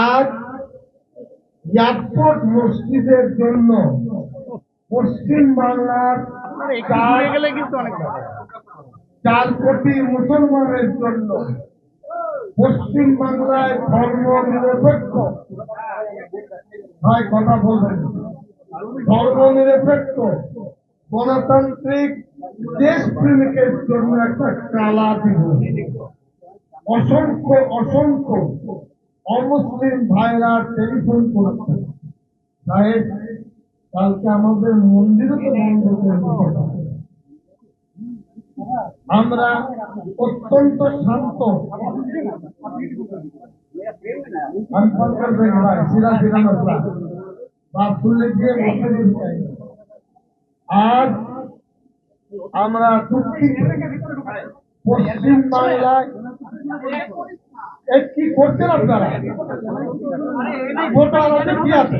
আজ এয়ারপোর্ট মসজিদের জন্য পশ্চিম বাংলার 4 কোটি মুসলমানের জন্য পশ্চিম বাংলায় ধর্মনিরপেক্ষ কথা বলবেন, ধর্মনিরপেক্ষ গণতান্ত্রিক দেশপ্রেমিকের জন্য একটা কালা দিবস। অসংখ্য অসংখ্য অমুসলিম ভাইরা টেলিফোন করছে, সাহেব কালকে আমাদের মন্দিরে তো বন্ধ করে দিতে। আমরা অত্যন্ত শান্ত, আজ আমরা পশ্চিম বাংলায় কি করছেন আপনারা? কি আছে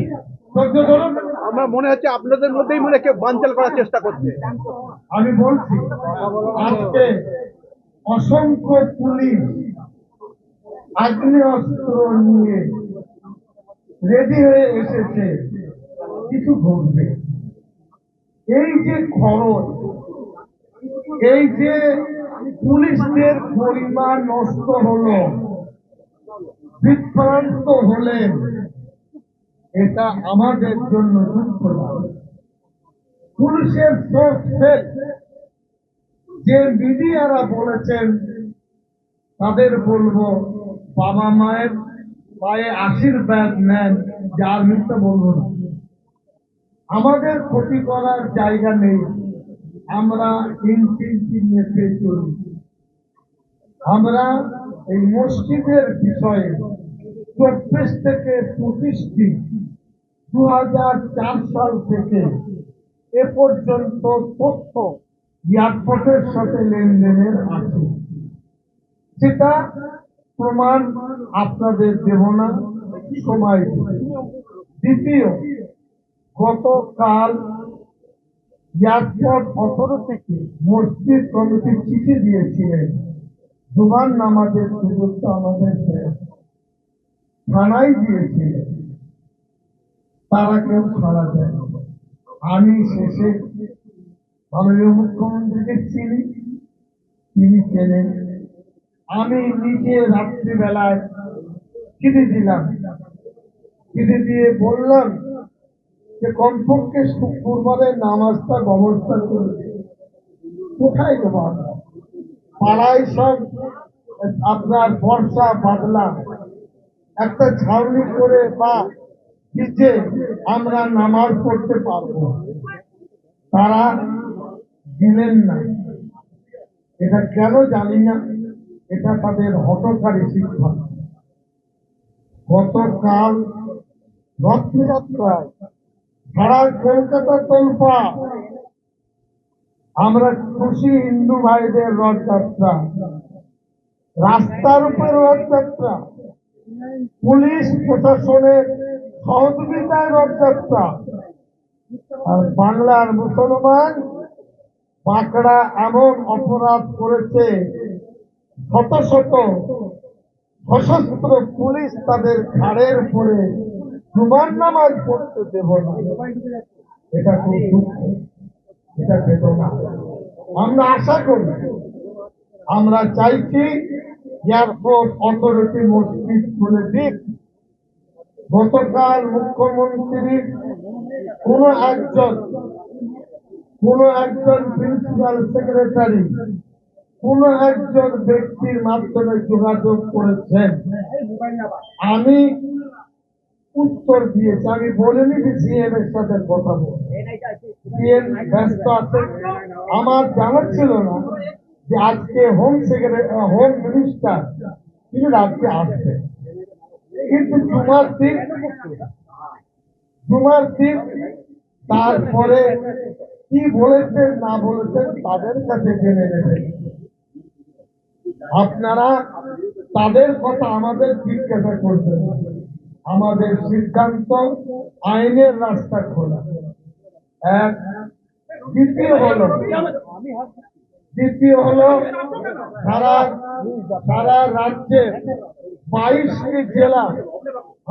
আমার মনে হচ্ছে আপনাদের মধ্যেই মনে কেউ বানচাল করার চেষ্টা করছে। আমি বলছি, আজকে অসংখ্য পুলিশ আগ্নেয়াস্ত্র নিয়ে রেডি হয়ে এসেছে, কিছু ঘটবে। এই যে খরচ, এই যে পুলিশদের পরিমাণ নষ্ট হলো, বিভ্রান্ত হলেন, এটা আমাদের জন্য দুঃখজনক। পুলিশের যে মিডিয়ারা বলেছেন তাদের বলবো, বাবা মায়ের পায়ে আশীর্বাদ নেন, যার মিথ্যা বলবো না। আমাদের ক্ষতি করার জায়গা নেই, আমরা ইঞ্চি মেপে চলি। আমরা এই মসজিদের বিষয়ে 24 থেকে 25টি 2004 সাল থেকে এ পর্যন্ত তথ্য এয়ারপোর্টের সাথে লেনদেনের আছে, সেটা প্রমাণ আপনাদের দেব না, সময়। দ্বিতীয়, গতকাল এয়ারপোর্ট অথরিটিকে মসজিদ কমিটি চিঠি দিয়েছিলেন, জুমার নামাজের সুযোগটা আমাদের থানায় দিয়েছিলেন, তারা কেউ ছাড়া যায়। আমি শেষে মাননীয় মুখ্যমন্ত্রীকে চিনি, তিনি চেনেন। আমি নিজে রাত্রিবেলায় চিঠি দিলাম, চিঠি দিয়ে বললাম যে কমপক্ষে শুক্রবারের নামাজটা ব্যবস্থা করে। কোথায় দেবো? পাড়ায় সব আপনার বর্ষা বাদলা একটা ছাউনি করে বা নিচে আমরা নামাজ পড়তে পারবো, তারা দিলেন না। এটা কেন জানি না, এটা তাদের হঠকারী সিদ্ধান্ত। গতকাল রথযাত্রায় সারা কলকাতা তোলপা, আমরা খুশি হিন্দু ভাইদের রথযাত্রা, রাস্তার উপরে রথযাত্রা, পুলিশ প্রশাসনের সহযোগিতায় রথযাত্রা। আর বাংলার মুসলমান বাঁকড়া এমন অপরাধ করেছে, শত শত সশস্ত্র পুলিশ তাদের ঘাড়ের উপরে জুমার নামাজ পড়তে দেব না। এটা খুব দুঃখ, এটা বেদনা। আমরা আশা করি, আমরা চাইছি এয়ারপোর্ট অথরিটি মসজিদ খুলে দিক। গতকাল মুখ্যমন্ত্রী কোন একজন প্রিন্সিপাল সেক্রেটারি কোন একজন ব্যক্তির মাধ্যমে যোগাযোগ করেছেন, আমি উত্তর দিয়েছি। আমি বলিনি যে সিএম এর সাথে কথা বল, সিএম ব্যস্ত আছে। আমার জানা ছিল না যে আজকে হোম মিনিস্টার তিনি রাজ্যে আসবেন, কিন্তু জুমার দিন তারপরে কি বলেছেন না বলেছেন তাদের কাছে জেনে নেবেন। আপনারা তাদের কথা আমাদের জিজ্ঞাসা করবেন। আমাদের সিদ্ধান্ত আইনের রাস্তা খোলা। এক, দ্বিতীয় হলো সারা রাজ্যে 22টি জেলা,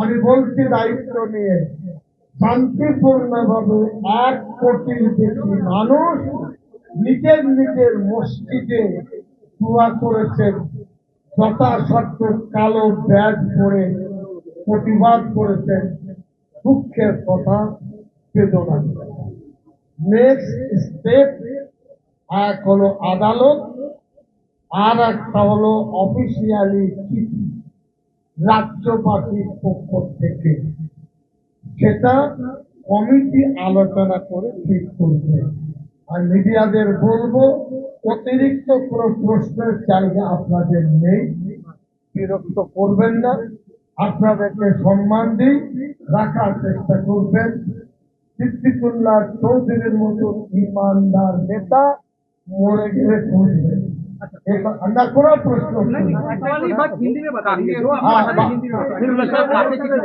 আমি বলছি দায়িত্ব নিয়ে, শান্তিপূর্ণভাবে 1 কোটির বেশি মানুষ নিজের নিজের মসজিদে দোয়া করেছেন, যথাসাধ্য কালো ব্যাজ পরে প্রতিবাদ করেছেন। দুঃখের কথা, বেদনা। নেক্সট স্টেপ, এক হলো আদালত, আর একটা হলো অফিসিয়ালি চিঠি রাজ্যবাসীর পক্ষ থেকে, সেটা কমিটি আলোচনা করে ঠিক করবে। আর মিডিয়াদের বলবো, অতিরিক্ত কোনো প্রশ্নের জায়গা আপনাদের নেই, বিরক্ত করবেন না, আপনাদেরকে সম্মান দিই, রাখার চেষ্টা করবেন। সিদ্দিকুল্লাহ চৌধুরীর মতো ইমানদার নেতা মরে গেলে খুঁজবেন, আমরা কোনো প্রশ্ন করি না। हिंदी में बता दीजिए जो हाँ, आप हिंदी में